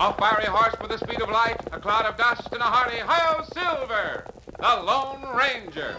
A fiery horse with the speed of light, a cloud of dust, and a hearty Hi-Yo Silver, the Lone Ranger.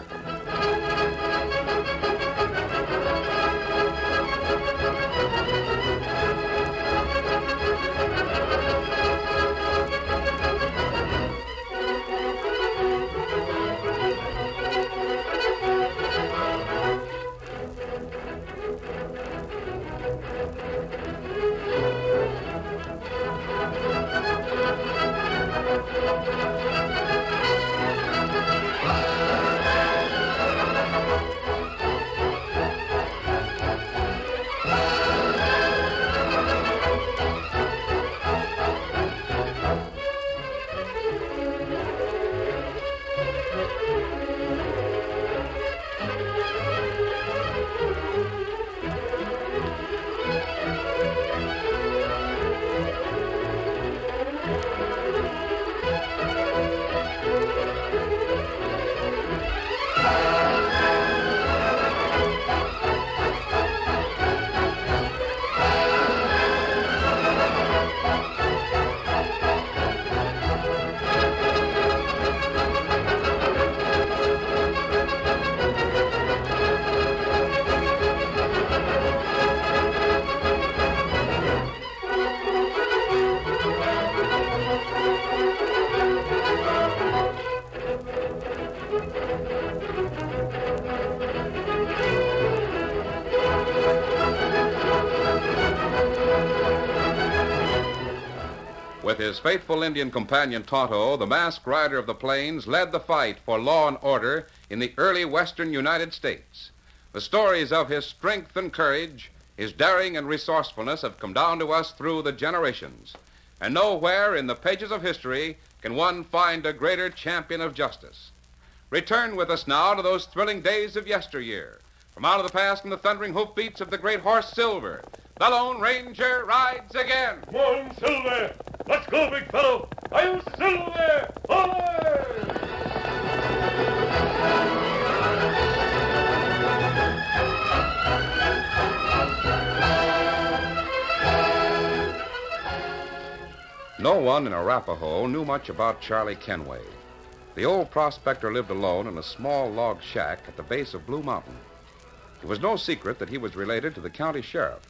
With his faithful Indian companion Tonto, the masked rider of the plains led the fight for law and order in the early western United States. The stories of his strength and courage, his daring and resourcefulness have come down to us through the generations. And nowhere in the pages of history can one find a greater champion of justice. Return with us now to those thrilling days of yesteryear. From out of the past and the thundering hoofbeats of the great horse Silver, the Lone Ranger rides again. Come on, Silver! Let's go, big fellow! Hi-Yo Silver! Away! No one in Arapahoe knew much about Charlie Kenway. The old prospector lived alone in a small log shack at the base of Blue Mountain. It was no secret that he was related to the county sheriff,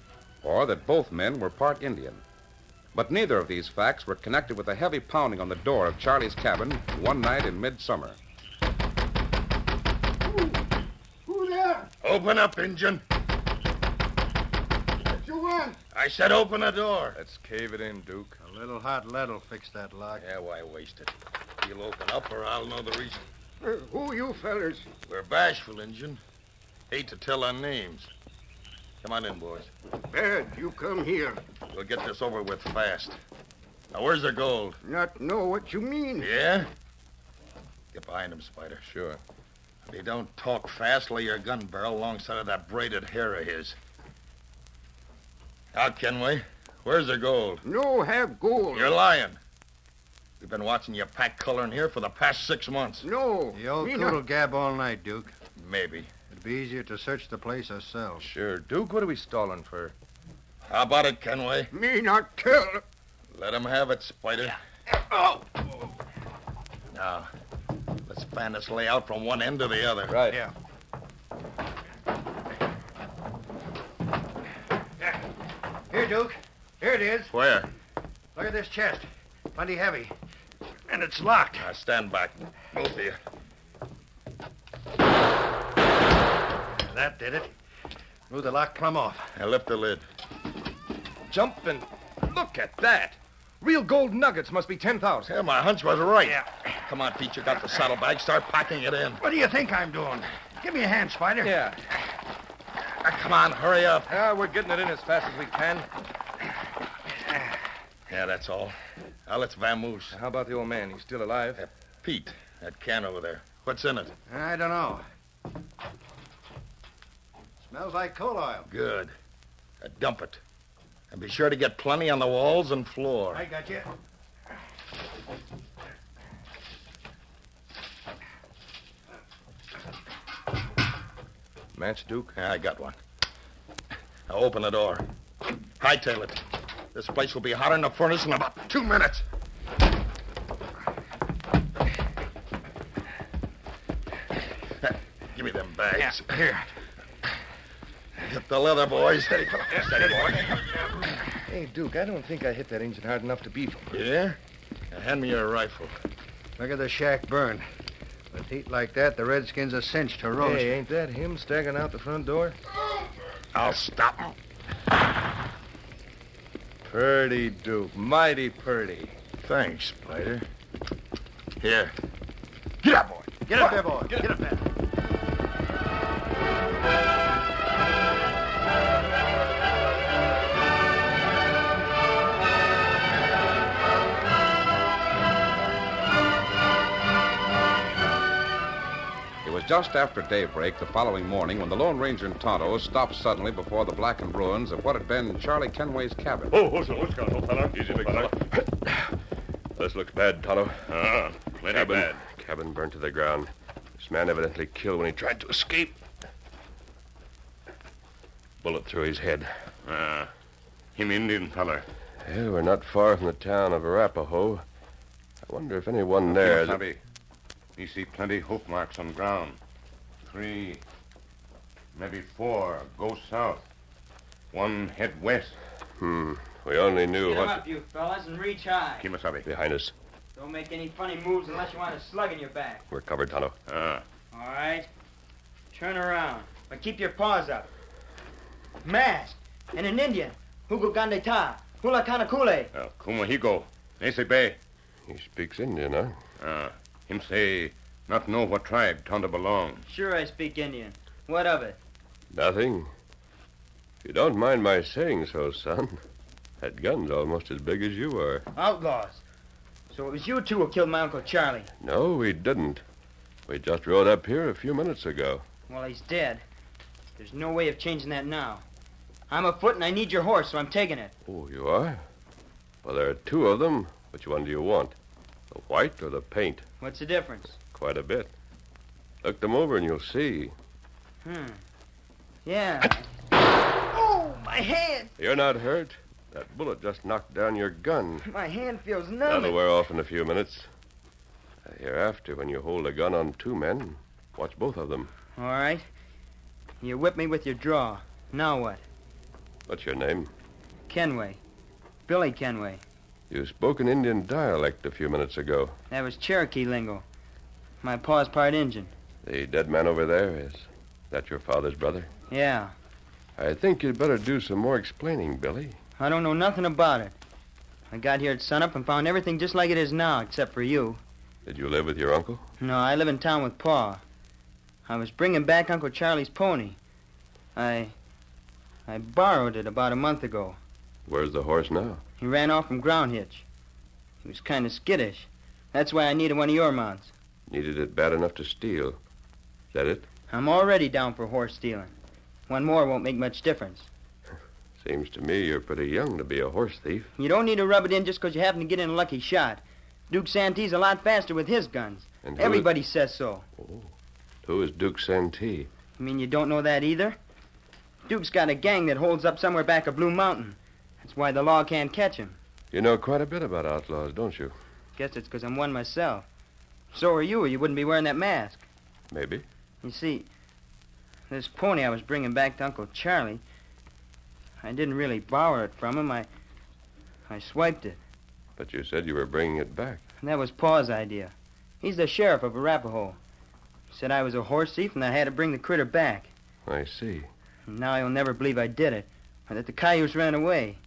or that both men were part Indian. But neither of these facts were connected with the heavy pounding on the door of Charlie's cabin one night in midsummer. Who there? Open up, Injun. What you want? I said open the door. Let's cave it in, Duke. A little hot lead'll fix that lock. Yeah, why waste it? You'll open up or I'll know the reason. Who you fellers? We're bashful, Injun. Hate to tell our names. Come on in, boys. Bad you come here. We'll get this over with fast. Now, where's the gold? Not know what you mean. Yeah? Get behind him, Spider. Sure. If you don't talk fast, lay your gun barrel alongside of that braided hair of his. Now, Kenway, where's the gold? No have gold. You're lying. We've been watching you pack color in here for the past 6 months. No. The old me coot'll not. gab all night, Duke. Maybe. It'd be easier to search the place ourselves. Sure. Duke, what are we stalling for? How about it, Kenway? Me not tell. Let him have it, Spider. Oh. Now, let's fan this layout from one end to the other. Right. Yeah. Here, Duke. Here it is. Where? Look at this chest. Plenty heavy. And it's locked. Now, stand back, both of you. That did it. Blew the lock plumb off. Now, lift the lid. Jumping. Look at that. Real gold nuggets must be 10,000. Yeah, my hunch was right. Yeah. Come on, Pete, you got the saddlebag. Start packing it in. What do you think I'm doing? Give me a hand, Spider. Yeah. Come on, hurry up. We're getting it in as fast as we can. Yeah, that's all. Now, let's vamoose. How about the old man? He's still alive? Pete, that can over there. What's in it? I don't know. Smells like coal oil. Good. Dump it. And be sure to get plenty on the walls and floor. I got you. Match, Duke? Yeah, I got one. Now open the door. Hightail it. This place will be hot in the furnace in about 2 minutes. Give me them bags. Here. Hit the leather, boys. Steady, fella. Steady, boy. Hey, Duke, I don't think I hit that engine hard enough to beat him. Yeah? Now hand me your rifle. Look at the shack burn. With heat like that, the Redskins are cinched to roast. Hey, ain't that him staggering out the front door? I'll stop him. Purty, Duke. Mighty purty. Thanks, Spider. Here. Get up, boy. Get up there, boy. Get up there. It was just after daybreak the following morning when the Lone Ranger and Tonto stopped suddenly before the blackened ruins of what had been Charlie Kenway's cabin. What's going on, fella? Easy, big fella. This looks bad, Tonto. Plenty bad. Cabin burned to the ground. This man evidently killed when he tried to escape. Bullet through his head. Him Indian feller. Well, we're not far from the town of Arapahoe. I wonder if anyone there... Sabi. You see plenty hoof marks on ground. 3, maybe 4 go south. 1 head west. We only knew Get 'em what... up, you fellas, and reach high. Kimasabi. Behind us. Don't make any funny moves unless you want a slug in your back. We're covered, Tonto. All right. Turn around, but keep your paws up. Masked, and an Indian. Hugo Gandeta, Hula Kanakule. Kumahigo. Nese Bay. He speaks Indian, huh? Him say not know what tribe Tonto belong. Sure I speak Indian. What of it? Nothing. If you don't mind my saying so, son, that gun's almost as big as you are. Outlaws. So it was you two who killed my Uncle Charlie. No, we didn't. We just rode up here a few minutes ago. Well, he's dead. There's no way of changing that now. I'm afoot and I need your horse, so I'm taking it. Oh, you are? Well, there are 2 of them. Which one do you want? The white or the paint? What's the difference? Quite a bit. Look them over and you'll see. Yeah. Oh, my hand! You're not hurt. That bullet just knocked down your gun. My hand feels numb. That'll wear off in a few minutes. Hereafter, when you hold a gun on 2 men, watch both of them. All right. You whip me with your draw. Now what? What's your name? Kenway. Billy Kenway. You spoke an Indian dialect a few minutes ago. That was Cherokee lingo. My pa's part Injun. The dead man over there, is that your father's brother? Yeah. I think you'd better do some more explaining, Billy. I don't know nothing about it. I got here at sunup and found everything just like it is now, except for you. Did you live with your uncle? No, I live in town with Pa. I was bringing back Uncle Charlie's pony. I borrowed it about a month ago. Where's the horse now? He ran off from Ground Hitch. He was kind of skittish. That's why I needed one of your mounts. Needed it bad enough to steal. Is that it? I'm already down for horse stealing. One more won't make much difference. Seems to me you're pretty young to be a horse thief. You don't need to rub it in just because you happen to get in a lucky shot. Duke Santee's a lot faster with his guns. And Everybody says so. Who is Duke Santee? You mean you don't know that either? Duke's got a gang that holds up somewhere back of Blue Mountain. That's why the law can't catch him. You know quite a bit about outlaws, don't you? Guess it's because I'm one myself. So are you, or you wouldn't be wearing that mask. Maybe. You see, this pony I was bringing back to Uncle Charlie, I didn't really borrow it from him. I swiped it. But you said you were bringing it back. And that was Pa's idea. He's the sheriff of Arapahoe. He said I was a horse thief and I had to bring the critter back. I see. And now he'll never believe I did it, or that the cayuse ran away.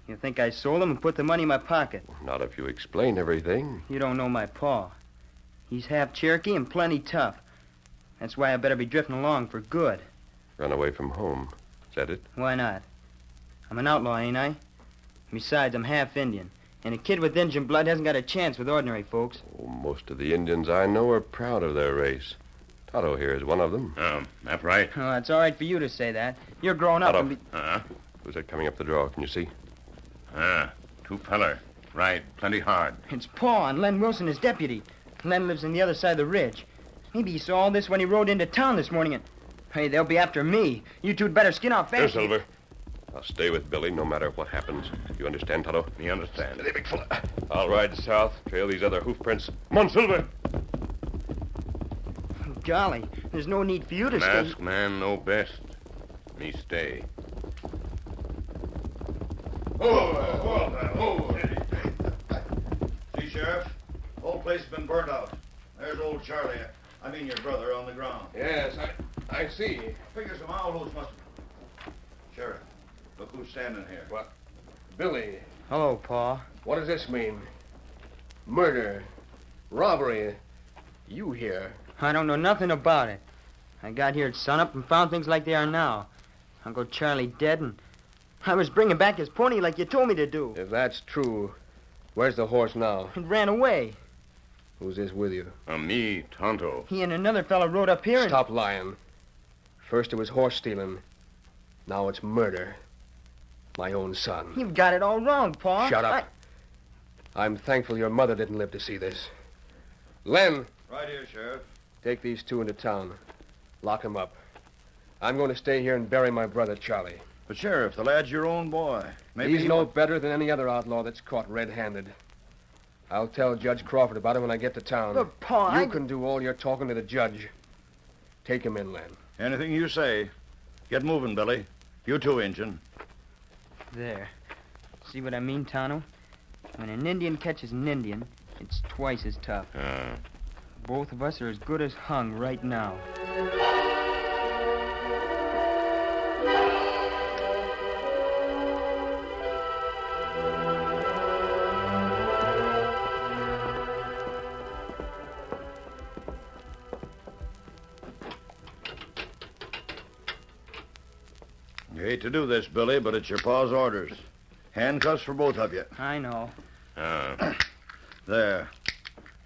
He'll think I sold him and put the money in my pocket. Not if you explain everything. You don't know my Pa. He's half Cherokee and plenty tough. That's why I better be drifting along for good. Run away from home. Is that it? Why not? I'm an outlaw, ain't I? Besides, I'm half Indian. And a kid with Injun blood hasn't got a chance with ordinary folks. Oh, most of the Indians I know are proud of their race. Tonto here is one of them. That's right. Oh, it's all right for you to say that. You're grown up Tonto. and Who's that coming up the draw? Can you see? 2 feller. Ride plenty hard. It's Pa and Len Wilson, his deputy. Len lives on the other side of the ridge. Maybe he saw all this when he rode into town this morning and... Hey, they'll be after me. You two'd better skin off Here, fast. Silver. I'll stay with Billy no matter what happens. You understand, Tonto? Me understand. Steady, big fella. I'll ride south, trail these other hoof prints. Come on, Silver! Golly, there's no need for you to Masked stay. man know best. Me stay. See, Sheriff? Whole place has been burnt out. There's old Charlie. I mean your brother on the ground. Yes, I see. Figure some owl hoots must have... Sheriff, look who's standing here. What? Billy, Hello, Pa. what does this mean? Murder. Robbery. You here. I don't know nothing about it. I got here at sunup and found things like they are now. Uncle Charlie dead, and I was bringing back his pony like you told me to do. If that's true, where's the horse now? It ran away. Who's this with you? Me, Tonto. He and another fellow rode up here and... Stop lying. First it was horse stealing. Now it's murder. My own son. You've got it all wrong, Pa. Shut up. I'm thankful your mother didn't live to see this. Len, Right here, Sheriff. take these two into town. Lock him up. I'm going to stay here and bury my brother, Charlie. But, Sheriff, the lad's your own boy. Maybe He's he no wa- better than any other outlaw that's caught red-handed. I'll tell Judge Crawford about it when I get to town. But, Pa, You can do all your talking to the judge. Take him in, Len. Anything you say. Get moving, Billy. You too, Injun. There. See what I mean, Tonto? When an Indian catches an Indian, it's twice as tough. Both of us are as good as hung right now. You hate to do this, Billy, but it's your pa's orders. Handcuffs for both of you. I know. There.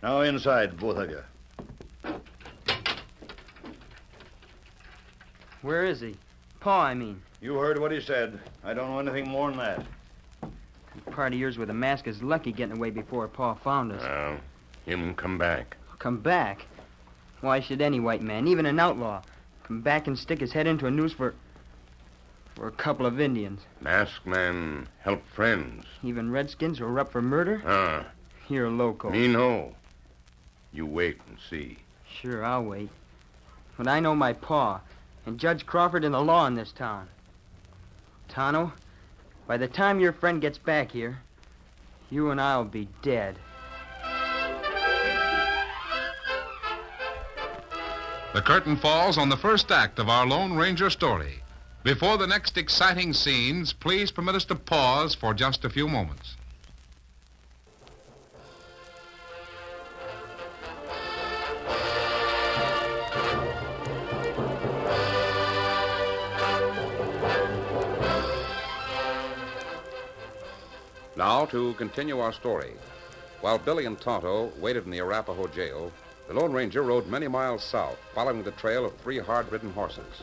Now inside, both of you. Where is he? Pa, I mean. You heard what he said. I don't know anything more than that. A part of yours with a mask is lucky getting away before Pa found us. Him come back. Come back? Why should any white man, even an outlaw, come back and stick his head into a noose for a couple of Indians? Masked man help friends. Even redskins who are up for murder? You're loco. Me no. You wait and see. Sure, I'll wait. But I know my pa, and Judge Crawford and the law in this town. Tonto, by the time your friend gets back here, you and I'll be dead. The curtain falls on the first act of our Lone Ranger story. Before the next exciting scenes, please permit us to pause for just a few moments. Now, to continue our story. While Billy and Tonto waited in the Arapahoe jail, the Lone Ranger rode many miles south, following the trail of 3 hard-ridden horses.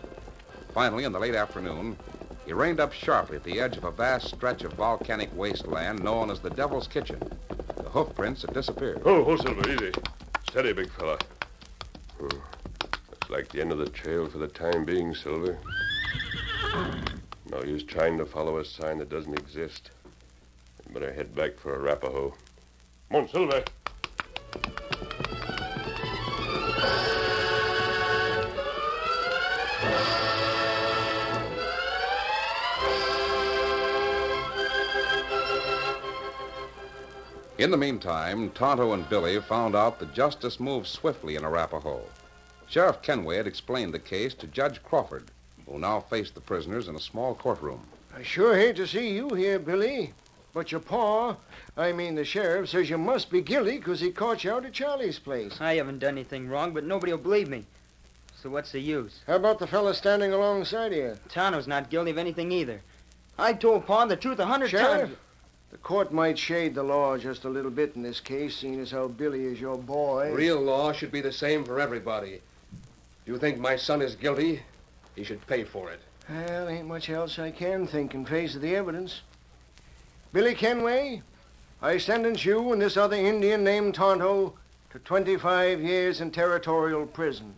Finally, in the late afternoon, he reined up sharply at the edge of a vast stretch of volcanic wasteland known as the Devil's Kitchen. The hoof prints had disappeared. Oh, Silver, easy. Steady, big fella. Looks like the end of the trail for the time being, Silver. No use trying to follow a sign that doesn't exist. Better head back for Arapahoe. Come on, Silver. In the meantime, Tonto and Billy found out that justice moved swiftly in Arapahoe. Sheriff Kenway had explained the case to Judge Crawford, who now faced the prisoners in a small courtroom. I sure hate to see you here, Billy. But your pa, the sheriff, says you must be guilty because he caught you out at Charlie's place. I haven't done anything wrong, but nobody will believe me. So what's the use? How about the fella standing alongside of you? Tonto's not guilty of anything either. I told Pa the truth 100 Sheriff, times. the court might shade the law just a little bit in this case, seeing as how Billy is your boy. Real law should be the same for everybody. You think my son is guilty? He should pay for it. Well, ain't much else I can think in face of the evidence. Billy Kenway, I sentence you and this other Indian named Tonto to 25 years in territorial prison.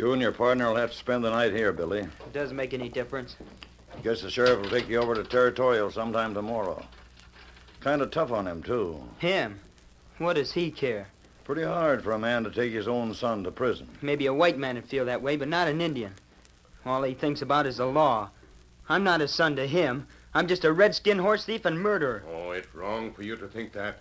You and your partner will have to spend the night here, Billy. It doesn't make any difference. Guess the sheriff will take you over to Territorial sometime tomorrow. Kind of tough on him, too. Him? What does he care? Pretty hard for a man to take his own son to prison. Maybe a white man would feel that way, but not an Indian. All he thinks about is the law. I'm not a son to him. I'm just a redskin horse thief and murderer. Oh, it's wrong for you to think that.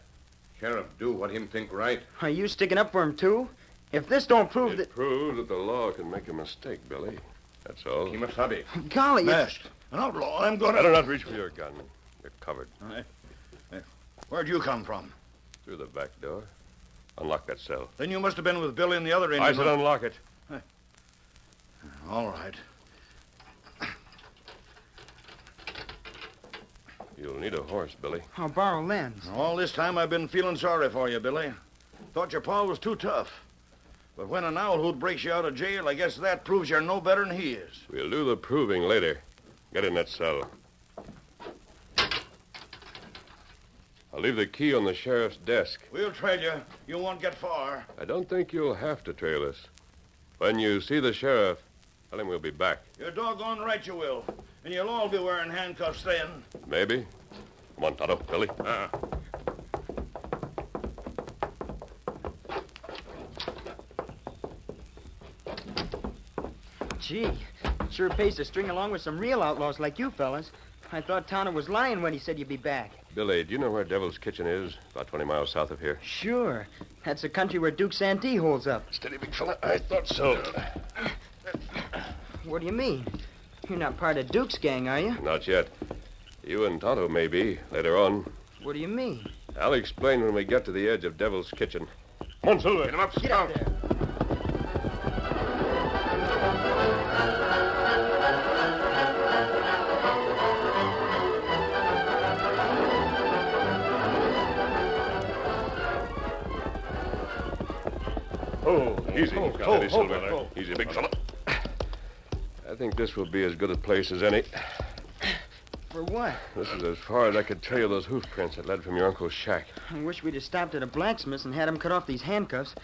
Sheriff, do what him think right. Are you sticking up for him, too? If this don't prove It proves that the law can make a mistake, Billy. That's all. Kimasabi. Golly, Masked. An outlaw. I'm going Better to... not reach for your gun. You're covered. Where'd you come from? Through the back door. Unlock that cell. Then you must have been with Billy and the other Indian. I said unlock it. All right. You'll need a horse, Billy. I'll borrow Len's. All this time I've been feeling sorry for you, Billy. Thought your pa was too tough. But when an owl hoot breaks you out of jail, I guess that proves you're no better than he is. We'll do the proving later. Get in that cell. I'll leave the key on the sheriff's desk. We'll trail you. You won't get far. I don't think you'll have to trail us. When you see the sheriff, tell him we'll be back. You're doggone right you will. And you'll all be wearing handcuffs then. Maybe. Come on, Tonto. Billy. Gee, it sure pays to string along with some real outlaws like you fellas. I thought Tonto was lying when he said you'd be back. Billy, do you know where Devil's Kitchen is? About 20 miles south of here. Sure. That's the country where Duke Santee holds up. Steady, big fella. I thought so. What do you mean? You're not part of Duke's gang, are you? Not yet. You and Tonto may be, later on. What do you mean? I'll explain when we get to the edge of Devil's Kitchen. Come on, Silver. Get him up, Get Scout. up there. Oh, easy. You've got Eddie Silver there. oh. Easy, big fella. I think this will be as good a place as any. For what? This is as far as I could tell you those hoof prints that led from your uncle's shack. I wish we'd have stopped at a blacksmith's and had him cut off these handcuffs.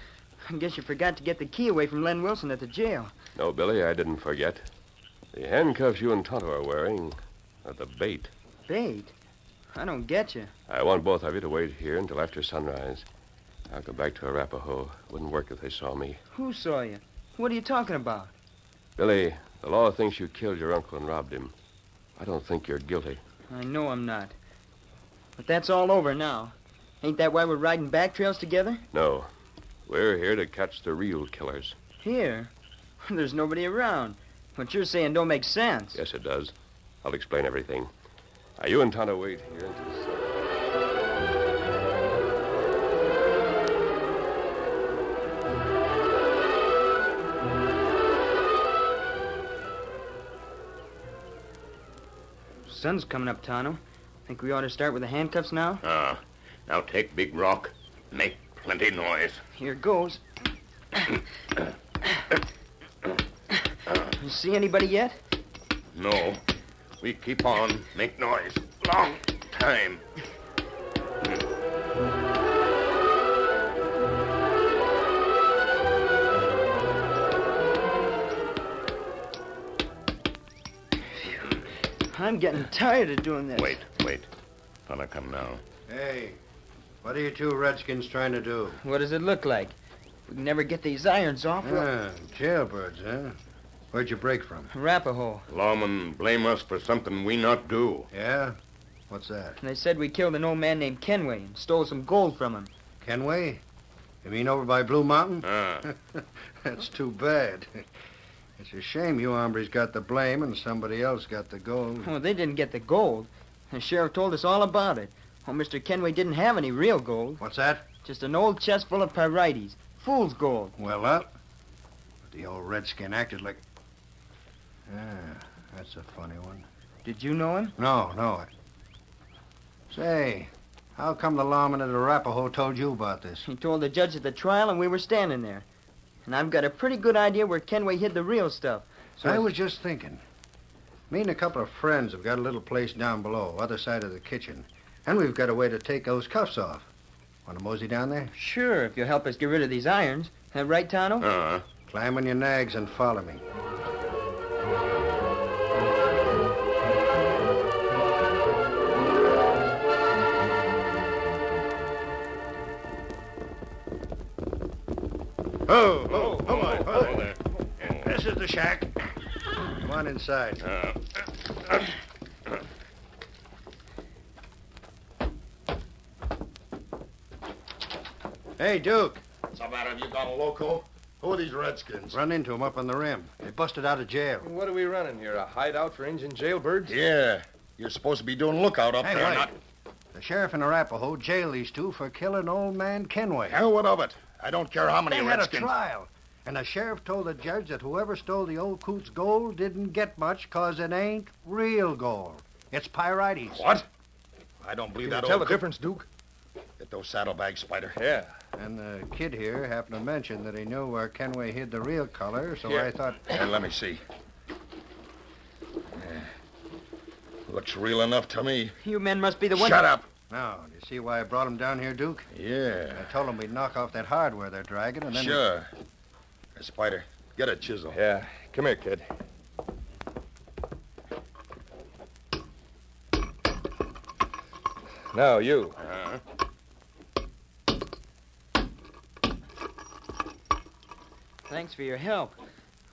I guess you forgot to get the key away from Len Wilson at the jail. No, Billy, I didn't forget. The handcuffs you and Tonto are wearing are the bait. Bait? I don't get you. I want both of you to wait here until after sunrise. I'll go back to Arapahoe. Wouldn't work if they saw me. Who saw you? What are you talking about? Billy, the law thinks you killed your uncle and robbed him. I don't think you're guilty. I know I'm not. But that's all over now. Ain't that why we're riding back trails together? No. We're here to catch the real killers. Here? There's nobody around. What you're saying don't make sense. Yes, it does. I'll explain everything. Now, you and Tonto wait here until... Sun's coming up, Tonto. Think we ought to start with the handcuffs now? Now take big rock. Make plenty noise. Here goes. You see anybody yet? No. We keep on. Make noise. Long time. I'm getting tired of doing this. Wait. Fella come now. Hey, what are you two redskins trying to do? What does it look like? We can never get these irons off. Jailbirds, huh? Where'd you break from? Arapahoe. Lawmen blame us for something we not do. Yeah? What's that? And they said we killed an old man named Kenway and stole some gold from him. Kenway? You mean over by Blue Mountain? Ah. That's too bad. It's a shame you hombres got the blame and somebody else got the gold. Oh, they didn't get the gold. The sheriff told us all about it. Oh, Mr. Kenway didn't have any real gold. What's that? Just an old chest full of pyrites. Fool's gold. Well, but the old redskin acted like... Ah, that's a funny one. Did you know him? No. Say, how come the lawman at Arapahoe told you about this? He told the judge at the trial, and we were standing there. And I've got a pretty good idea where Kenway hid the real stuff. So I was just thinking. Me and a couple of friends have got a little place down below, other side of the kitchen. And we've got a way to take those cuffs off. Want to mosey down there? Sure, if you'll help us get rid of these irons. Right, Tonto? Climb on your nags and follow me. Oh, come on. there. This is the shack. Come on inside. Hey, Duke. What's the matter? Have you gone loco? Who are these redskins? Run into him up on the rim. They busted out of jail. What are we running here? A hideout for Injun jailbirds? Yeah. You're supposed to be doing lookout up Hey, there, wait. not... The sheriff in Arapahoe jailed these two for killing old man Kenway. Hell, what of it? I don't care how many They had a redskins... trial, and the sheriff told the judge that whoever stole the old coot's gold didn't get much 'cause it ain't real gold. It's pyrites. What? I don't believe Can that you tell old the difference, Duke? Get those saddlebags, Spider. Yeah. And the kid here happened to mention that he knew where Kenway hid the real color, so Here. I thought... Let me see. Yeah. Looks real enough to me. You men must be the ones... Shut up. Now, do you see why I brought him down here, Duke? Yeah. I told him we'd knock off that hardware they're dragging, and then... Sure. Hey, Spider, get a chisel. Yeah. Come here, kid. Now, you. Thanks for your help.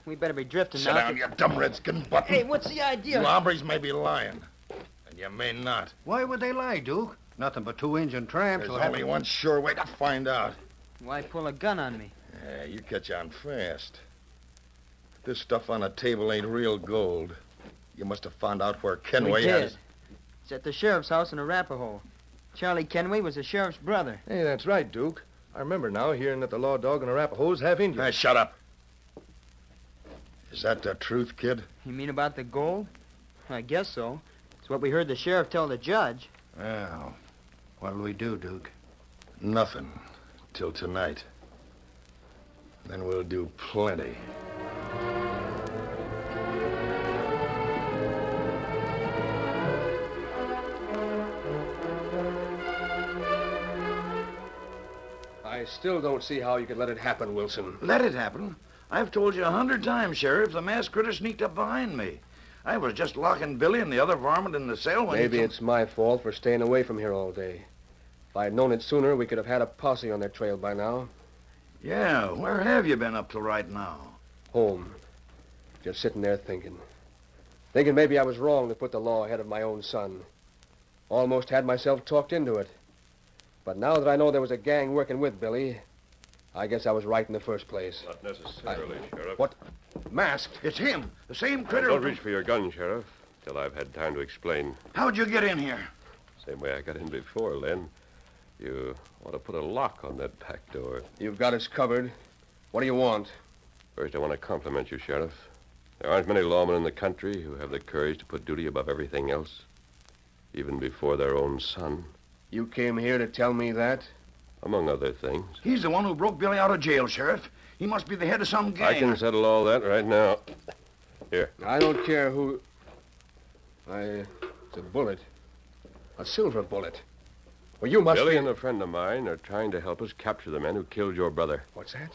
We better be drifting Sit now. down, you dumb redskin button. Hey, what's the idea? You hombres may be lying, and you may not. Why would they lie, Duke? Nothing but two Injun tramps There's who only one sure way to find out. Why pull a gun on me? Yeah, you catch on fast. If this stuff on the table ain't real gold, you must have found out where Kenway We did. has... It's at the sheriff's house in Arapahoe. Charlie Kenway was the sheriff's brother. Hey, that's right, Duke. I remember now hearing that the law dog and Arapahoe's half Indian. Hey, shut up. Is that the truth, kid? You mean about the gold? I guess so. It's what we heard the sheriff tell the judge. Well, what'll we do, Duke? Nothing. Till tonight. Then we'll do plenty. I still don't see how you could let it happen, Wilson. Let it happen? I've told you 100 times, Sheriff, the masked critter sneaked up behind me. I was just locking Billy and the other varmint in the cell when Maybe it's my fault for staying away from here all day. If I'd known it sooner, we could have had a posse on their trail by now. Yeah, where have you been up till right now? Home. Just sitting there thinking. Thinking maybe I was wrong to put the law ahead of my own son. Almost had myself talked into it. But now that I know there was a gang working with Billy, I guess I was right in the first place. Not necessarily, Sheriff. What? Masked? It's him, the same critter. Don't reach for your gun, Sheriff, till I've had time to explain. How'd you get in here? Same way I got in before, Len. You want to put a lock on that back door. You've got us covered. What do you want? First, I want to compliment you, Sheriff. There aren't many lawmen in the country who have the courage to put duty above everything else, even before their own son, You came here to tell me that? among other things. He's the one who broke Billy out of jail, Sheriff. He must be the head of some gang. I can settle all that right now. Here. I don't care who... It's a bullet. A silver bullet. Well, you must Billy be... and a friend of mine are trying to help us capture the men who killed your brother. What's that?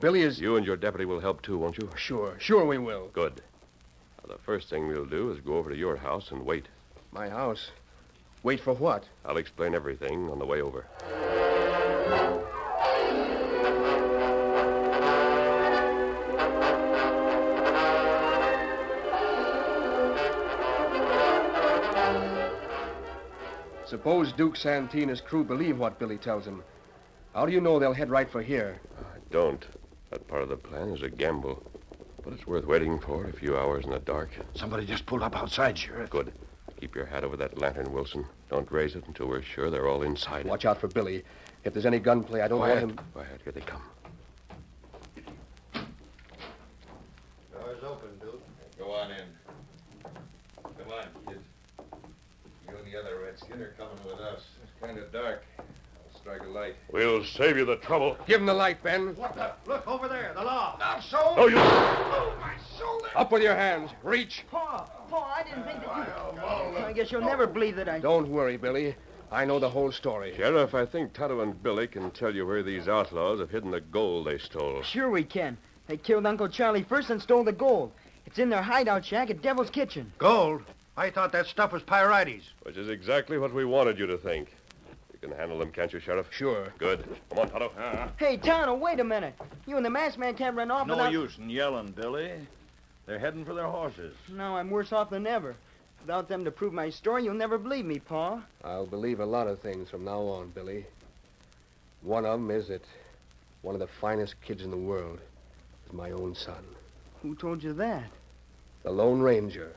Billy is... You and your deputy will help too, won't you? Sure we will. Good. Now, the first thing we'll do is go over to your house and wait. My house? Wait for what? I'll explain everything on the way over. Suppose Duke Santee and his crew believe what Billy tells them. How do you know they'll head right for here? I don't. That part of the plan is a gamble. But it's worth waiting for a few hours in the dark. Somebody just pulled up outside, Sheriff. Good. Keep your hat over that lantern, Wilson. Don't raise it until we're sure they're all inside. Watch out for Billy. If there's any gunplay, I don't want him... Quiet. Here they come. Door's open, Duke. Go on in. Come on, kid. You and the other redskin are coming with us. It's kind of dark. I'll strike a light. We'll save you the trouble. Give him the light, Ben. What the? Look over there, the law. Not so. Oh, you... Oh, my shoulder. Up with your hands. Reach. Pa, I didn't think that you... I guess you'll never believe that I... Don't worry, Billy. I know the whole story. Sheriff, I think Tonto and Billy can tell you where these outlaws have hidden the gold they stole. Sure we can. They killed Uncle Charlie first and stole the gold. It's in their hideout shack at Devil's Kitchen. Gold? I thought that stuff was pyrites. Which is exactly what we wanted you to think. You can handle them, can't you, Sheriff? Sure. Good. Come on, Tonto. Hey, Tonto, wait a minute. You and the masked man can't run off No without... use in yelling, Billy. They're heading for their horses. No, I'm worse off than ever. Without them to prove my story, you'll never believe me, Pa. I'll believe a lot of things from now on, Billy. One of them is that one of the finest kids in the world is my own son. Who told you that? The Lone Ranger.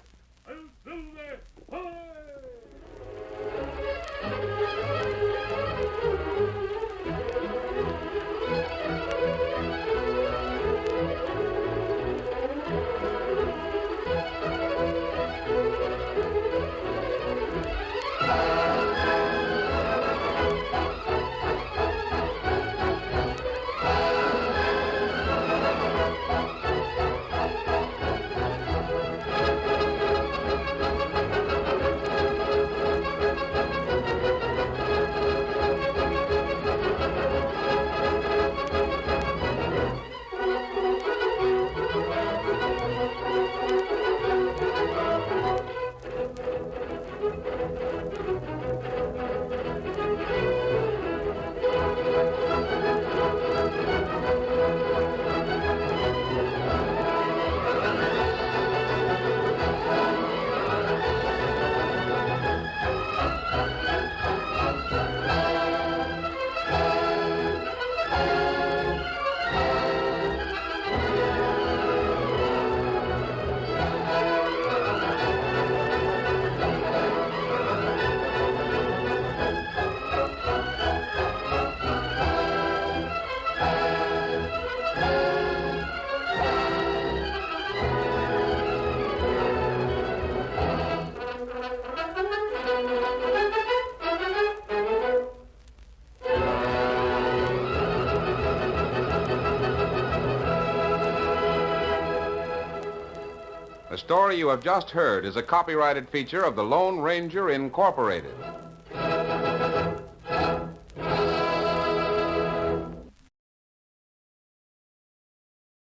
The story you have just heard is a copyrighted feature of the Lone Ranger Incorporated.